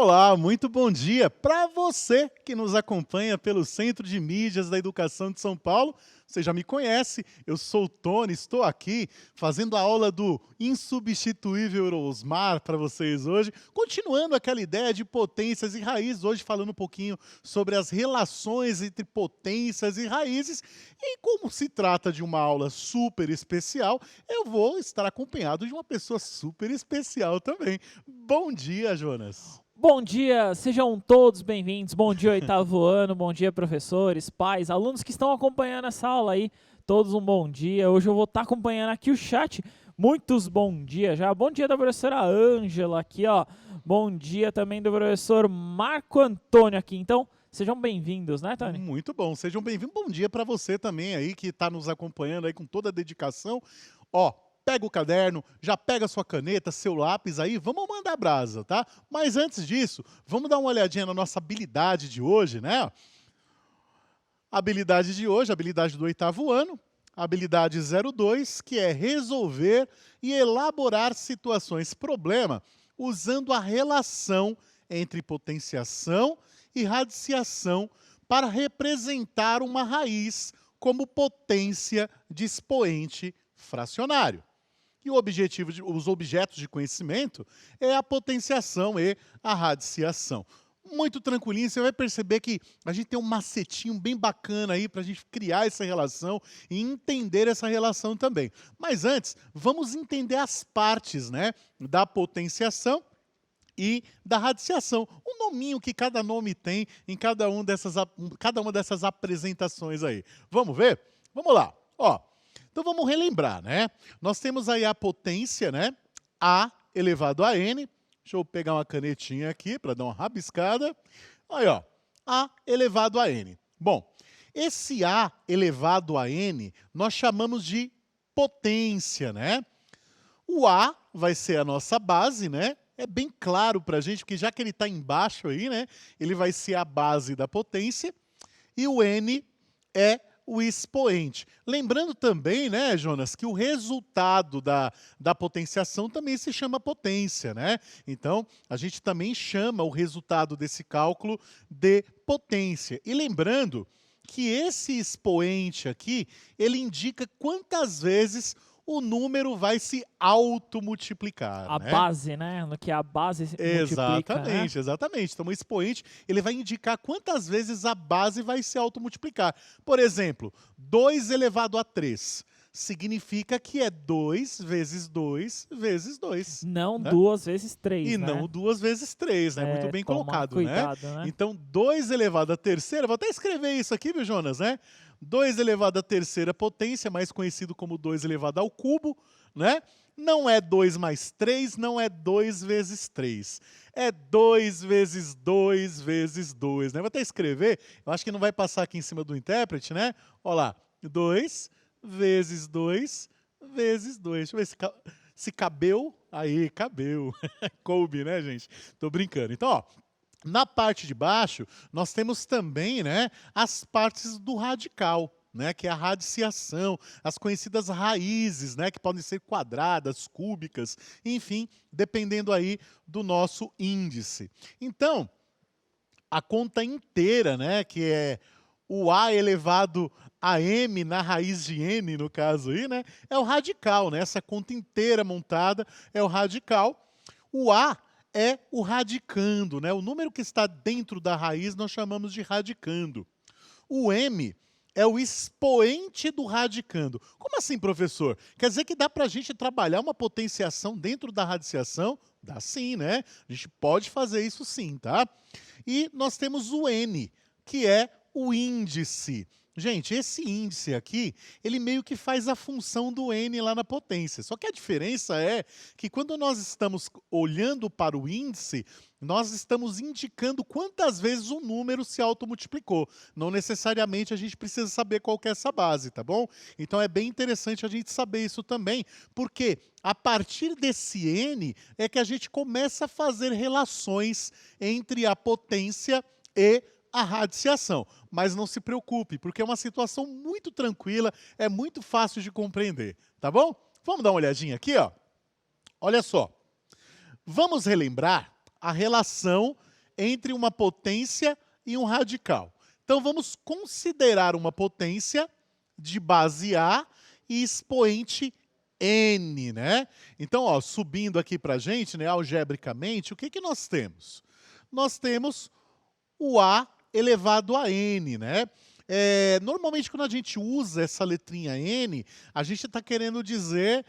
Olá, muito bom dia para você que nos acompanha pelo Centro de Mídias da Educação de São Paulo. Você já me conhece, eu sou o Tony, estou aqui fazendo a aula do insubstituível Osmar para vocês hoje, continuando aquela ideia de potências e raízes, hoje falando um pouquinho sobre as relações entre potências e raízes. E como se trata de uma aula super especial, eu vou estar acompanhado de uma pessoa super especial também. Bom dia, Jonas. Bom dia, sejam todos bem-vindos. Bom dia, oitavo ano, bom dia, professores, pais, alunos que estão acompanhando essa aula aí. Todos um bom dia. Hoje eu vou estar acompanhando aqui o chat. Muitos bom dia já. Bom dia da professora Ângela aqui, ó. Bom dia também do professor Marco Antônio aqui. Então, sejam bem-vindos, né, Tony? Muito bom, sejam bem-vindos. Bom dia para você também aí que está nos acompanhando aí com toda a dedicação. Ó, pega o caderno, já pega a sua caneta, seu lápis aí, vamos mandar brasa, tá? Mas antes disso, vamos dar uma olhadinha na nossa habilidade de hoje, né? A habilidade de hoje, a habilidade do oitavo ano, a habilidade 02, que é resolver e elaborar situações problema usando a relação entre potenciação e radiciação para representar uma raiz como potência de expoente fracionário. E o objetivo os objetos de conhecimento é a potenciação e a radiciação. Muito tranquilinho, você vai perceber que a gente tem um macetinho bem bacana aí para a gente criar essa relação e entender essa relação também. Mas antes, vamos entender as partes, né, da potenciação e da radiciação. O nominho que cada nome tem em cada uma dessas apresentações aí. Vamos ver? Vamos lá. Ó, então vamos relembrar, né? Nós temos aí a potência, né? A elevado a N. Deixa eu pegar uma canetinha aqui para dar uma rabiscada. Aí, ó, A elevado a N. Bom, esse A elevado a N nós chamamos de potência, né? O A vai ser a nossa base, né? É bem claro para a gente, porque já que ele está embaixo aí, né? Ele vai ser a base da potência. E o N é o expoente. Lembrando também, né, Jonas, que o resultado da potenciação também se chama potência, né? Então, a gente também chama o resultado desse cálculo de potência. E lembrando que esse expoente aqui, ele indica quantas vezes o número vai se automultiplicar, A né? base, né? No que a base multiplica, né? Exatamente, exatamente. Então, o expoente ele vai indicar quantas vezes a base vai se automultiplicar. Por exemplo, 2 elevado a 3 significa que é 2 vezes 2 vezes 2. Não Né? duas vezes E três, né? não 2 vezes 3, né? Muito bem Toma colocado, né? cuidado, né? Então, 2 elevado à terceira, vou até escrever isso aqui, viu, Jonas, né? 2 elevado à terceira potência, mais conhecido como 2 elevado ao cubo, né? Não é 2 mais 3, não é 2 vezes 3. É 2 vezes 2 vezes 2, né? Vou até escrever, eu acho que não vai passar aqui em cima do intérprete, né? Olha lá, 2 vezes 2 vezes 2. Deixa eu ver se cabeu. Aí, cabeu. Coube, né, gente? Tô brincando. Então, ó, na parte de baixo, nós temos também, né, as partes do radical, né, que é a radiciação, as conhecidas raízes, né, que podem ser quadradas, cúbicas, enfim, dependendo aí do nosso índice. Então, a conta inteira, né, que é o A elevado a M na raiz de N, no caso aí, né, é o radical, né, essa conta inteira montada é o radical. O A é o radicando, né, o número que está dentro da raiz nós chamamos de radicando. O M é o expoente do radicando. Como assim, professor? Quer dizer que dá para a gente trabalhar uma potenciação dentro da radiciação? Dá sim, né? A gente pode fazer isso sim, tá? E nós temos o N, que é o índice. Gente, esse índice aqui, ele meio que faz a função do N lá na potência. Só que a diferença é que quando nós estamos olhando para o índice, nós estamos indicando quantas vezes o número se automultiplicou. Não necessariamente a gente precisa saber qual que é essa base, tá bom? Então é bem interessante a gente saber isso também, porque a partir desse N é que a gente começa a fazer relações entre a potência e a radiciação. Mas não se preocupe, porque é uma situação muito tranquila, é muito fácil de compreender, tá bom? Vamos dar uma olhadinha aqui, ó. Olha só. Vamos relembrar a relação entre uma potência e um radical. Então vamos considerar uma potência de base A e expoente n, né? Então, ó, subindo aqui para a gente, né, algebricamente, o que que nós temos? Nós temos o A elevado a n, né? Normalmente, quando a gente usa essa letrinha n, a gente está querendo dizer,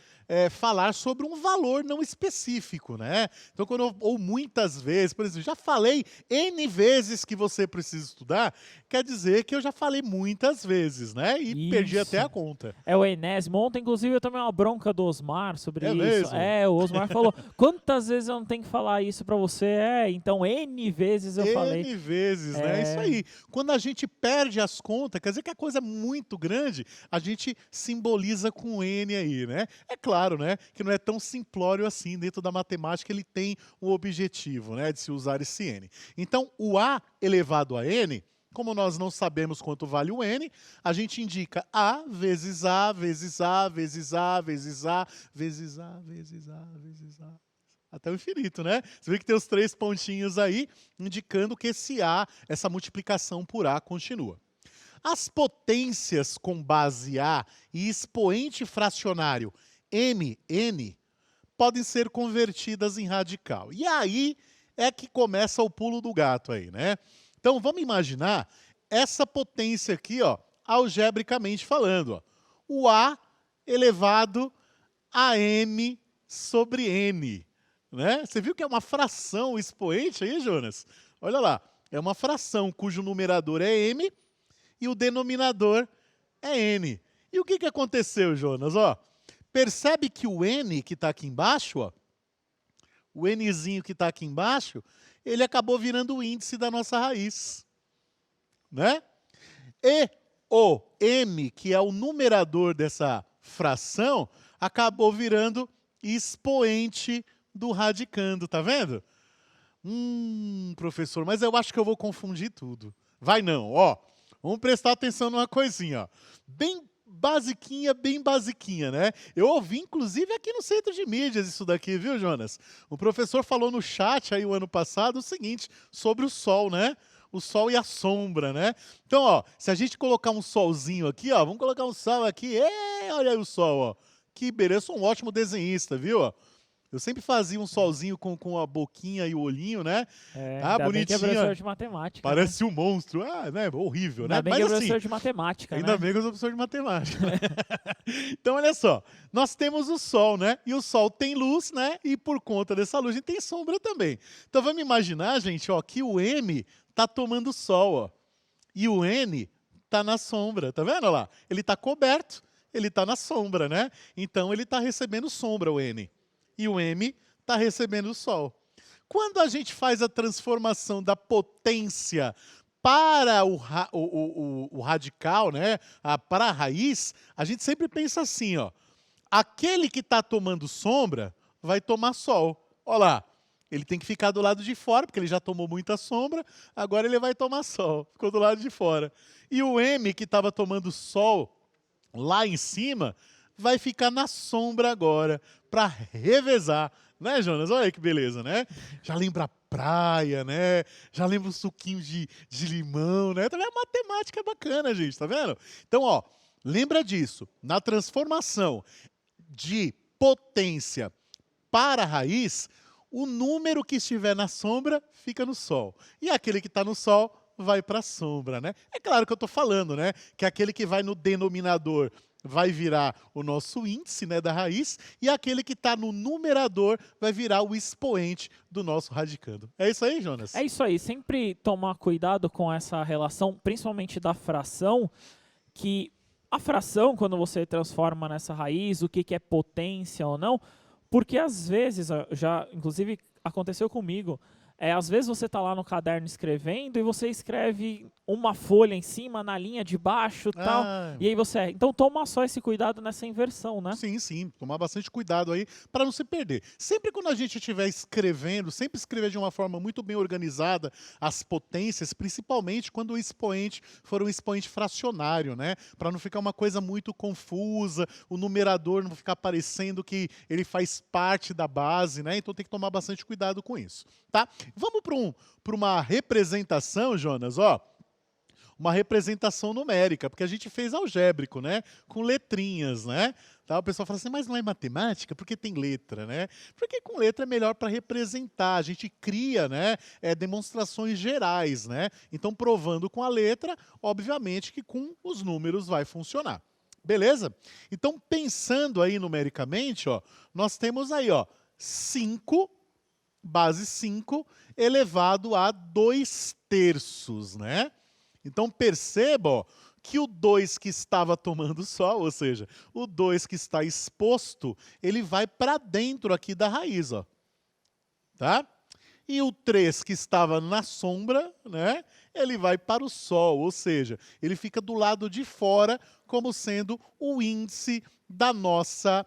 falar sobre um valor não específico, né? Então, ou muitas vezes, por exemplo, já falei n vezes que você precisa estudar, quer dizer que eu já falei muitas vezes, né? E perdi Isso. até a conta. É o enésimo. Ontem, inclusive, eu tomei uma bronca do Osmar sobre É isso. mesmo? O Osmar falou, quantas vezes eu não tenho que falar isso pra você? Então N vezes eu falei. N vezes, né? Isso aí. Quando a gente perde as contas, quer dizer que a coisa é muito grande, a gente simboliza com N aí, né? É claro, né, que não é tão simplório assim. Dentro da matemática ele tem um objetivo, né, de se usar esse N. Então, o A elevado a N, como nós não sabemos quanto vale o N, a gente indica A vezes A, vezes A, vezes A, vezes A, vezes A, vezes A, vezes A. Até o infinito, né? Você vê que tem os 3 pontinhos aí, indicando que esse A, essa multiplicação por A continua. As potências com base A e expoente fracionário mn podem ser convertidas em radical. E aí é que começa o pulo do gato aí, né? Então vamos imaginar essa potência aqui, ó, algebricamente falando, ó, o A elevado a m sobre n. Né? Você viu que é uma fração o expoente aí, Jonas? Olha lá, é uma fração cujo numerador é m e o denominador é n. E o que aconteceu, Jonas? Ó, percebe que o n que está aqui embaixo, ó, o nzinho que está aqui embaixo, ele acabou virando o índice da nossa raiz. Né? E o m, que é o numerador dessa fração, acabou virando expoente do radicando, tá vendo? Professor, mas eu acho que eu vou confundir tudo. Vai não, ó. Vamos prestar atenção numa coisinha, ó. Bem basiquinha, né? Eu ouvi, inclusive, aqui no Centro de Mídias isso daqui, viu, Jonas? O professor falou no chat aí o ano passado o seguinte, sobre o Sol, né? O Sol e a sombra, né? Então, ó, se a gente colocar um solzinho aqui, ó, vamos colocar um sol aqui, olha aí o Sol, ó. Que beleza, eu sou um ótimo desenhista, viu? Ó. Eu sempre fazia um solzinho com a boquinha e o olhinho, né? Ainda Bonitinho. bem que é professor de matemática. Parece um monstro. Né? Horrível, ainda né? bem Mas que é assim, professor de matemática, ainda né? bem que eu sou professor de matemática. Então, olha só. Nós temos o Sol, né? E o Sol tem luz, né? E por conta dessa luz, a gente tem sombra também. Então, vamos imaginar, gente, ó, que o M está tomando Sol, ó. E o N está na sombra. Tá vendo lá? Ele está coberto, ele está na sombra, né? Então, ele está recebendo sombra, o N. E o M está recebendo o Sol. Quando a gente faz a transformação da potência para o radical, né, para a raiz, a gente sempre pensa assim, ó, aquele que está tomando sombra vai tomar Sol. Olha lá, ele tem que ficar do lado de fora, porque ele já tomou muita sombra, agora ele vai tomar Sol, ficou do lado de fora. E o M, que estava tomando Sol lá em cima, vai ficar na sombra agora, para revezar. Né, Jonas? Olha aí que beleza, né? Já lembra a praia, né? Já lembra o suquinho de limão, né? Também a matemática é bacana, gente, tá vendo? Então, ó, lembra disso. Na transformação de potência para a raiz, o número que estiver na sombra fica no Sol. E aquele que está no Sol vai para a sombra, né? É claro que eu estou falando, né? Que aquele que vai no denominador vai virar o nosso índice, né, da raiz, e aquele que está no numerador vai virar o expoente do nosso radicando. É isso aí, Jonas? É isso aí. Sempre tomar cuidado com essa relação, principalmente da fração, que a fração, quando você transforma nessa raiz, o que é potência ou não, porque às vezes, já inclusive aconteceu comigo, às vezes você está lá no caderno escrevendo e você escreve uma folha em cima, na linha de baixo e tal, e aí você... Então toma só esse cuidado nessa inversão, né? Sim, tomar bastante cuidado aí para não se perder. Sempre quando a gente estiver escrevendo, sempre escrever de uma forma muito bem organizada as potências, principalmente quando o expoente for um expoente fracionário, né? Para não ficar uma coisa muito confusa, o numerador não ficar parecendo que ele faz parte da base, né? Então tem que tomar bastante cuidado com isso, tá? Vamos para uma representação, Jonas, ó. Uma representação numérica, porque a gente fez algébrico, né? Com letrinhas, né? Tá? O pessoal fala assim, mas não é matemática? Porque tem letra, né? Porque com letra é melhor para representar. A gente cria, né? Demonstrações gerais, né? Então, provando com a letra, obviamente que com os números vai funcionar. Beleza? Então, pensando aí numericamente, ó, nós temos aí, ó, 5, base 5, elevado a 2/3, né? Então, perceba, ó, que o 2 que estava tomando sol, ou seja, o 2 que está exposto, ele vai para dentro aqui da raiz, ó. Tá? E o 3 que estava na sombra, né, ele vai para o sol, ou seja, ele fica do lado de fora como sendo o índice da nossa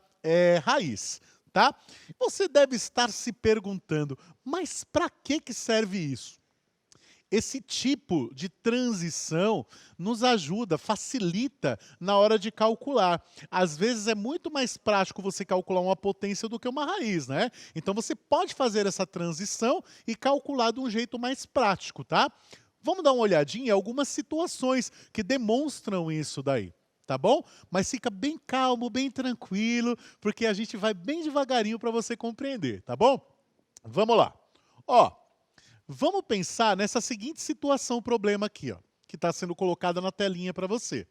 raiz. Tá? Você deve estar se perguntando, mas para que serve isso? Esse tipo de transição nos ajuda, facilita na hora de calcular. Às vezes é muito mais prático você calcular uma potência do que uma raiz, né? Então você pode fazer essa transição e calcular de um jeito mais prático, tá? Vamos dar uma olhadinha em algumas situações que demonstram isso daí, tá bom? Mas fica bem calmo, bem tranquilo, porque a gente vai bem devagarinho para você compreender, tá bom? Vamos lá. Ó, vamos pensar nessa seguinte situação, problema aqui, ó, que está sendo colocada na telinha para você.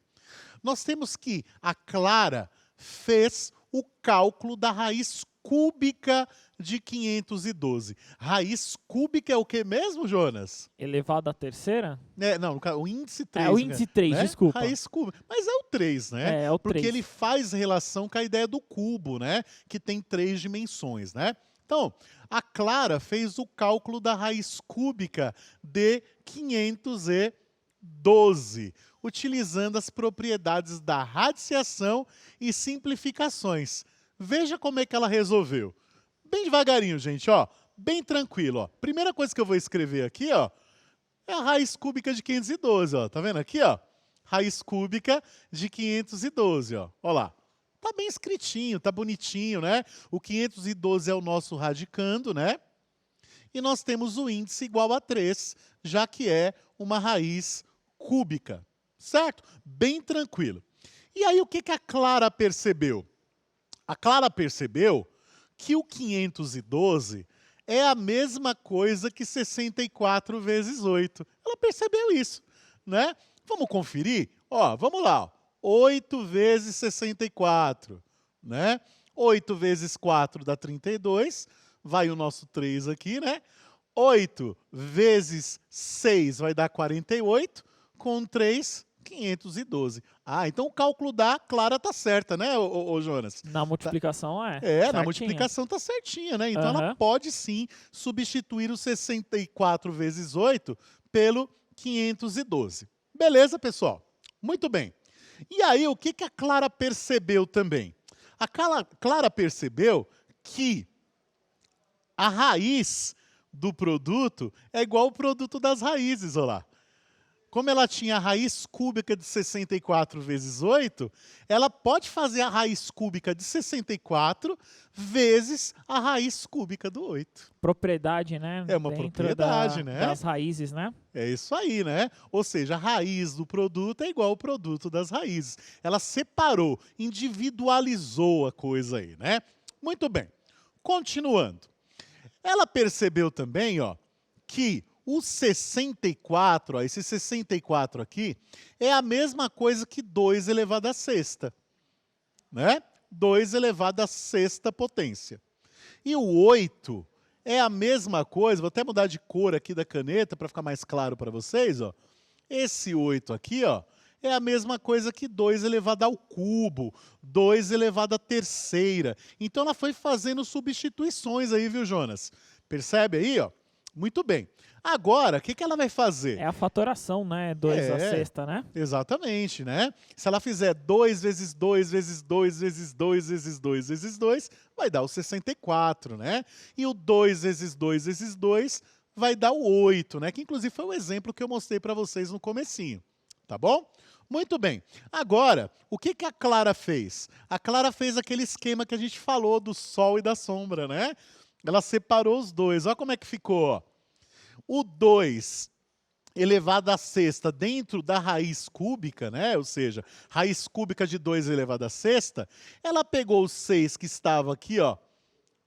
Nós temos que a Clara fez o cálculo da raiz cúbica de 512. Raiz cúbica é o que mesmo, Jonas? Elevado à terceira? Não, o índice 3. É o índice 3, né? desculpa. Raiz cúbica. Mas é o 3, né? É o 3. Porque ele faz relação com a ideia do cubo, né? Que tem 3 dimensões, né? Então, a Clara fez o cálculo da raiz cúbica de 512, utilizando as propriedades da radiciação e simplificações. Veja como é que ela resolveu. Bem devagarinho, gente, ó, bem tranquilo. Ó. Primeira coisa que eu vou escrever aqui, ó, é a raiz cúbica de 512. Ó. Tá vendo aqui? Ó? Raiz cúbica de 512. Ó. Ó lá. Tá bem escritinho, tá bonitinho, né? O 512 é o nosso radicando, né? E nós temos o índice igual a 3, já que é uma raiz cúbica, certo? Bem tranquilo. E aí o que a Clara percebeu? A Clara percebeu que o 512 é a mesma coisa que 64 vezes 8. Ela percebeu isso, né? Vamos conferir? Ó, vamos lá, ó. 8 vezes 64, né? 8 vezes 4 dá 32, vai o nosso 3 aqui, né? 8 vezes 6 vai dar 48, com 3, 512. Ah, então o cálculo da Clara tá certa, né, ô Jonas? Na multiplicação na multiplicação tá certinha, né? Então ela pode sim substituir o 64 vezes 8 pelo 512. Beleza, pessoal? Muito bem. E aí, o que a Clara percebeu também? A Clara percebeu que a raiz do produto é igual ao produto das raízes, olha lá. Como ela tinha a raiz cúbica de 64 vezes 8, ela pode fazer a raiz cúbica de 64 vezes a raiz cúbica do 8. Propriedade, né? É uma propriedade, né? Das raízes, né? É isso aí, né? Ou seja, a raiz do produto é igual ao produto das raízes. Ela separou, individualizou a coisa aí, né? Muito bem. Continuando. Ela percebeu também, ó, que o 64, ó, esse 64 aqui, é a mesma coisa que 2 elevado à sexta, né? 2 elevado à sexta potência. E o 8 é a mesma coisa, vou até mudar de cor aqui da caneta para ficar mais claro para vocês, ó. Esse 8 aqui, ó, é a mesma coisa que 2 elevado ao cubo, 2 elevado à terceira. Então ela foi fazendo substituições aí, viu, Jonas? Percebe aí, ó? Muito bem. Agora, o que ela vai fazer? É a fatoração, né? 2 à sexta, né? Exatamente, né? Se ela fizer 2 vezes 2 vezes 2 vezes 2 vezes 2 vezes 2, vai dar o 64, né? E o 2 vezes 2 vezes 2 vai dar o 8, né? Que inclusive foi o exemplo que eu mostrei para vocês no comecinho, tá bom? Muito bem. Agora, o que a Clara fez? A Clara fez aquele esquema que a gente falou do sol e da sombra, né? Ela separou os dois. Olha como é que ficou, ó. o 2 elevado à sexta dentro da raiz cúbica, né? Ou seja, raiz cúbica de 2 elevado à sexta, ela pegou o 6 que estava aqui, ó,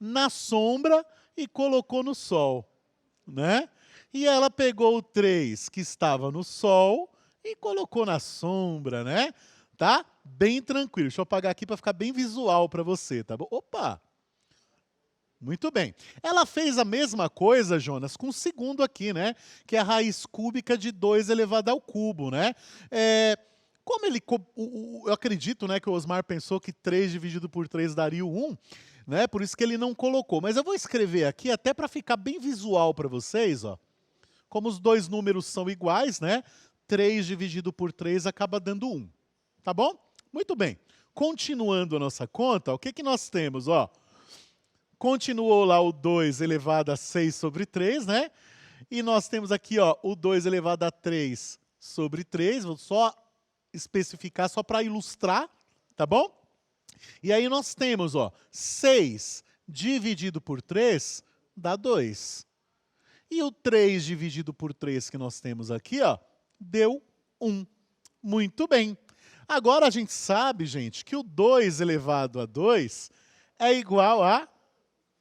na sombra e colocou no sol, né? E ela pegou o 3 que estava no sol e colocou na sombra, né? Tá? Bem tranquilo. Deixa eu apagar aqui para ficar bem visual para você, tá bom? Opa! Muito bem. Ela fez a mesma coisa, Jonas, com o segundo aqui, né? Que é a raiz cúbica de 2 elevado ao cubo, né? Como ele, eu acredito, né, que o Osmar pensou que 3 dividido por 3 daria o 1, né? Por isso que ele não colocou. Mas eu vou escrever aqui até para ficar bem visual para vocês, ó. Como os dois números são iguais, né? 3 dividido por 3 acaba dando 1. Tá bom? Muito bem. Continuando a nossa conta, o que nós temos, ó? Continuou lá o 2 elevado a 6 sobre 3, né? E nós temos aqui, ó, o 2 elevado a 3 sobre 3. Vou só especificar, só para ilustrar, tá bom? E aí nós temos, ó, 6 dividido por 3 dá 2. E o 3 dividido por 3 que nós temos aqui, ó, deu 1. Muito bem. Agora a gente sabe, gente, que o 2 elevado a 2 é igual a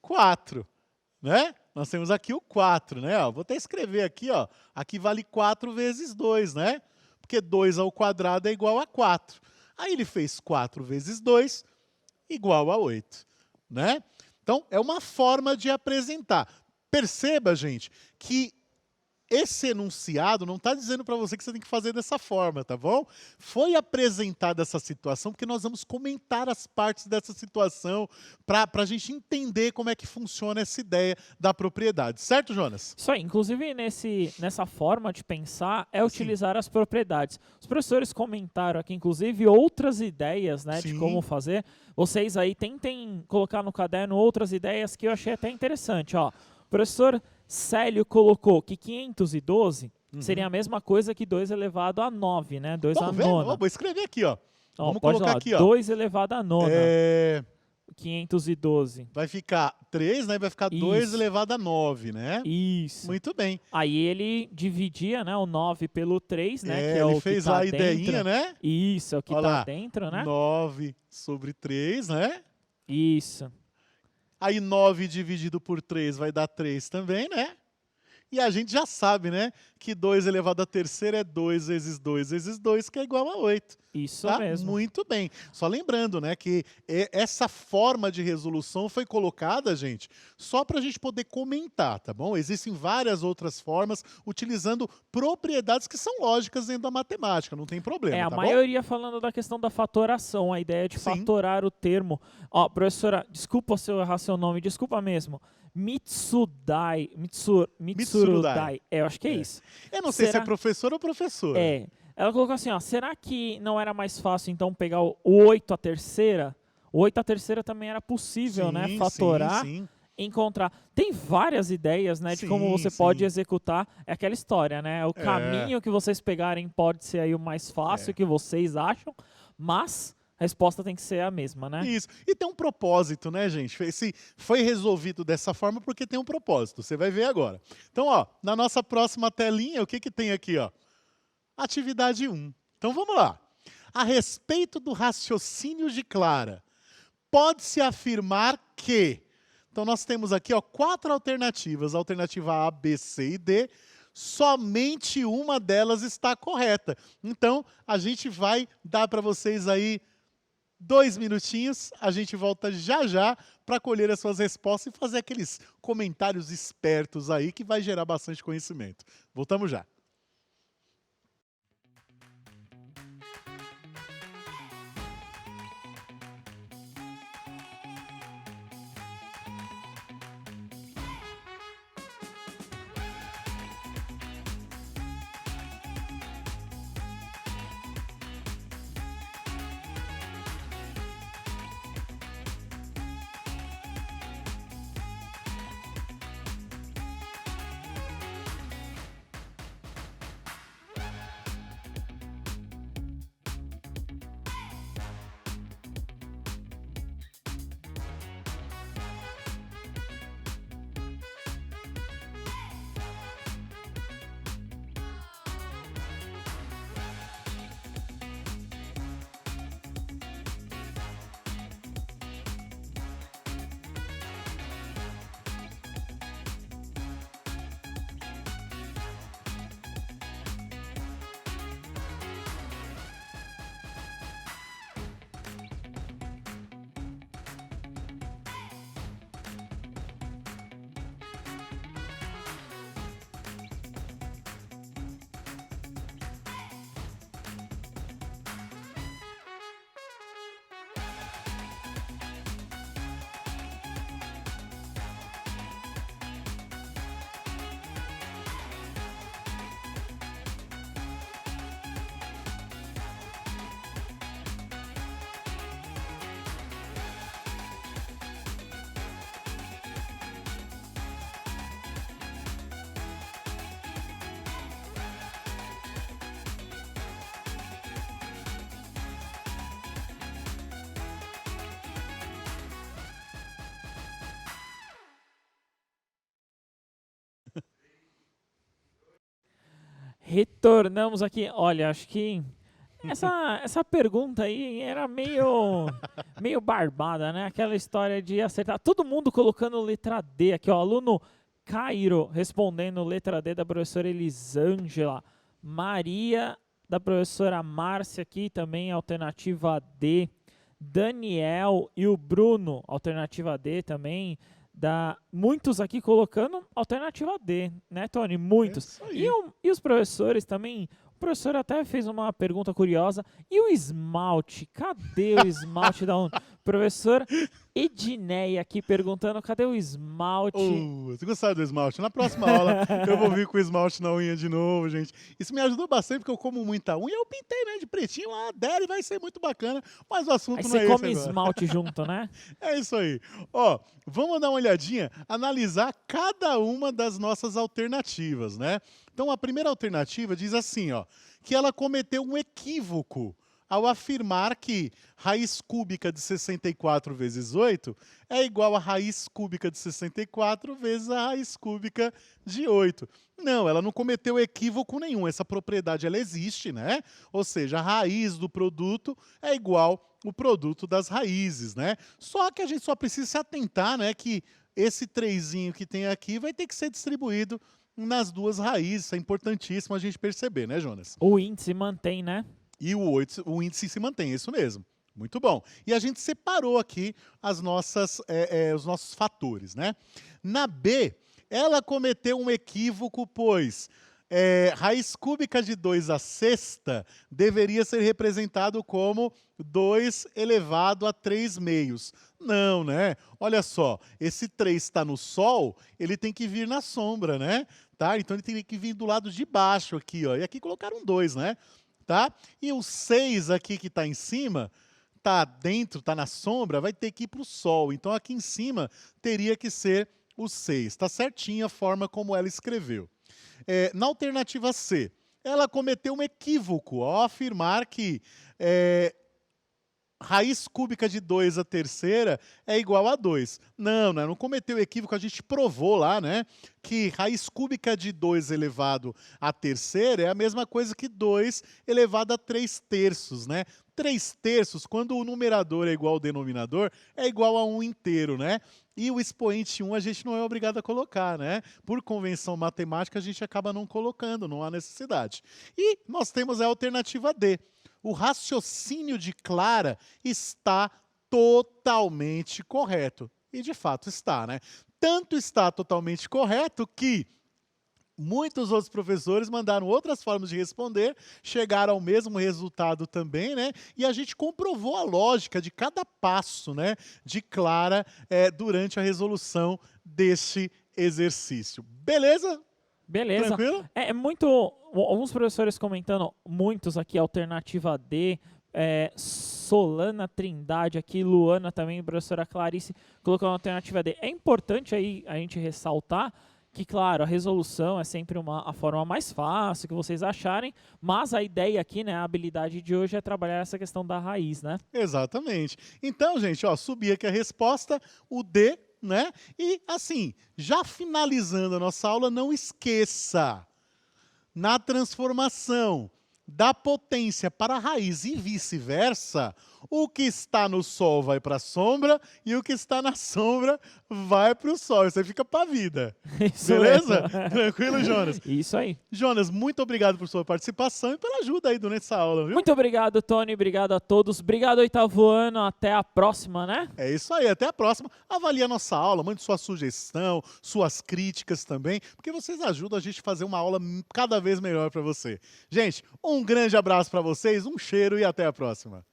4, né? Nós temos aqui o 4, né? Ó, vou até escrever aqui, ó. Aqui vale 4 vezes 2, né? Porque 2 ao quadrado é igual a 4. Aí ele fez 4 vezes 2 igual a 8, né? Então, é uma forma de apresentar. Perceba, gente, que esse enunciado não está dizendo para você que você tem que fazer dessa forma, tá bom? Foi apresentada essa situação porque nós vamos comentar as partes dessa situação para a gente entender como é que funciona essa ideia da propriedade. Certo, Jonas? Isso aí, inclusive nessa forma de pensar é utilizar as propriedades. Os professores comentaram aqui, inclusive, outras ideias, né, de como fazer. Vocês aí tentem colocar no caderno outras ideias que eu achei até interessante. Ó, o professor Célio colocou que 512 seria a mesma coisa que 2 elevado a 9, né? 2 a nona. Vou escrever aqui, ó. Vamos pode colocar lá, aqui, ó. 2 elevado a nona. 512. Vai ficar 3, né? Vai ficar 2 elevado a 9, né? Isso. Muito bem. Aí ele dividia, né, o 9 pelo 3, né? Que é ele o fez que tá lá a dentro. ideinha, né? Isso, é o que Olha tá lá, dentro, né? 9 sobre 3, né? Isso. Aí 9 dividido por 3 vai dar 3 também, né? E a gente já sabe, né? Que 2 elevado à terceira é 2 vezes 2 vezes 2, que é igual a 8. Isso Tá? mesmo. Muito bem. Só lembrando, né, que essa forma de resolução foi colocada, gente, só para a gente poder comentar, tá bom? Existem várias outras formas utilizando propriedades que são lógicas dentro da matemática, não tem problema, A tá maioria falando da questão da fatoração, a ideia de fatorar o termo. Ó, professora, desculpa se eu errar seu nome, desculpa mesmo. Mitsurudai. Eu acho que é isso. Eu não sei se é professor ou professora. Ela colocou assim, ó, será que não era mais fácil, então, pegar o 8 à terceira? O 8 à terceira também era possível, né? Fatorar, encontrar. Tem várias ideias, né, de como você pode executar. É aquela história, né? O caminho que vocês pegarem pode ser aí o mais fácil que vocês acham, mas a resposta tem que ser a mesma, né? Isso. E tem um propósito, né, gente? Foi resolvido dessa forma porque tem um propósito. Você vai ver agora. Então, ó, na nossa próxima telinha, o que tem aqui, ó? Atividade 1. Então, vamos lá. A respeito do raciocínio de Clara, pode-se afirmar que... Então, nós temos aqui, ó, 4 alternativas. A alternativa A, B, C e D. Somente uma delas está correta. Então, a gente vai dar para vocês aí 2 minutinhos, a gente volta já já para colher as suas respostas e fazer aqueles comentários espertos aí que vai gerar bastante conhecimento. Voltamos já. Retornamos aqui. Olha, acho que essa pergunta aí era meio barbada, né? Aquela história de acertar. Todo mundo colocando letra D aqui, ó. Aluno Cairo respondendo letra D da professora Elisângela. Maria, da professora Márcia aqui também, alternativa D. Daniel e o Bruno, alternativa D também. Muitos aqui colocando alternativa D, né, Tony? Muitos. É isso aí. E os professores também. O professor até fez uma pergunta curiosa. E o esmalte? Cadê o esmalte da professora Edneia aqui perguntando: cadê o esmalte? Você gostaram do esmalte? Na próxima aula eu vou vir com o esmalte na unha de novo, gente. Isso me ajudou bastante porque eu como muita unha. Eu pintei, né, de pretinho lá, adere, vai ser muito bacana. Mas o assunto Aí não é você esse come agora. esmalte junto, né? É isso aí. Ó, vamos dar uma olhadinha, analisar cada uma das nossas alternativas, né? Então, a primeira alternativa diz assim, ó, que ela cometeu um equívoco ao afirmar que raiz cúbica de 64 vezes 8 é igual a raiz cúbica de 64 vezes a raiz cúbica de 8. Não, ela não cometeu equívoco nenhum. Essa propriedade, ela existe, né? Ou seja, a raiz do produto é igual o produto das raízes, né? Só que a gente só precisa se atentar, né, que esse 3zinho que tem aqui vai ter que ser distribuído nas duas raízes. Isso é importantíssimo a gente perceber, né, Jonas? O índice mantém, né? E o índice se mantém, é isso mesmo. Muito bom. E a gente separou aqui os nossos fatores, né? Na B, ela cometeu um equívoco, pois raiz cúbica de 2 à sexta deveria ser representado como 2 elevado a 3 meios. Não, né? Olha só, esse 3 está no Sol, ele tem que vir na sombra, né? Tá? Então ele tem que vir do lado de baixo aqui, ó. E aqui colocaram 2, né? Tá? E o 6 aqui que está em cima, está dentro, está na sombra, vai ter que ir para o Sol. Então aqui em cima teria que ser o 6. Está certinha a forma como ela escreveu. Na alternativa C, ela cometeu um equívoco ao afirmar que raiz cúbica de 2 à terceira é igual a 2. Não cometeu equívoco, a gente provou lá, né, que raiz cúbica de 2 elevado à terceira é a mesma coisa que 2 elevado a 3 terços, né? 3 terços, quando o numerador é igual ao denominador, é igual a 1 inteiro, né? E o expoente 1 a gente não é obrigado a colocar, né? Por convenção matemática, a gente acaba não colocando, não há necessidade. E nós temos a alternativa D. O raciocínio de Clara está totalmente correto. E, de fato, está, né? Tanto está totalmente correto que muitos outros professores mandaram outras formas de responder, chegaram ao mesmo resultado também, né? E a gente comprovou a lógica de cada passo, né, de Clara durante a resolução deste exercício. Beleza? Beleza. Tranquilo? Alguns professores comentando, muitos aqui, alternativa D, Solana Trindade aqui, Luana também, professora Clarice, colocando a alternativa D. É importante aí a gente ressaltar que, claro, a resolução é sempre a forma mais fácil que vocês acharem, mas a ideia aqui, né, a habilidade de hoje é trabalhar essa questão da raiz, né? Exatamente. Então, gente, ó, subi aqui a resposta, o D, né? E, assim, já finalizando a nossa aula, não esqueça, na transformação da potência para a raiz e vice-versa, o que está no Sol vai para a sombra e o que está na sombra vai para o Sol. Isso aí fica para a vida. Isso Beleza? mesmo. Tranquilo, Jonas? Isso aí. Jonas, muito obrigado por sua participação e pela ajuda aí durante essa aula, viu? Muito obrigado, Tony. Obrigado a todos. Obrigado, oitavo ano. Até a próxima, né? É isso aí, até a próxima. Avalie a nossa aula, mande sua sugestão, suas críticas também, porque vocês ajudam a gente a fazer uma aula cada vez melhor para você. Gente, um grande abraço para vocês, um cheiro e até a próxima.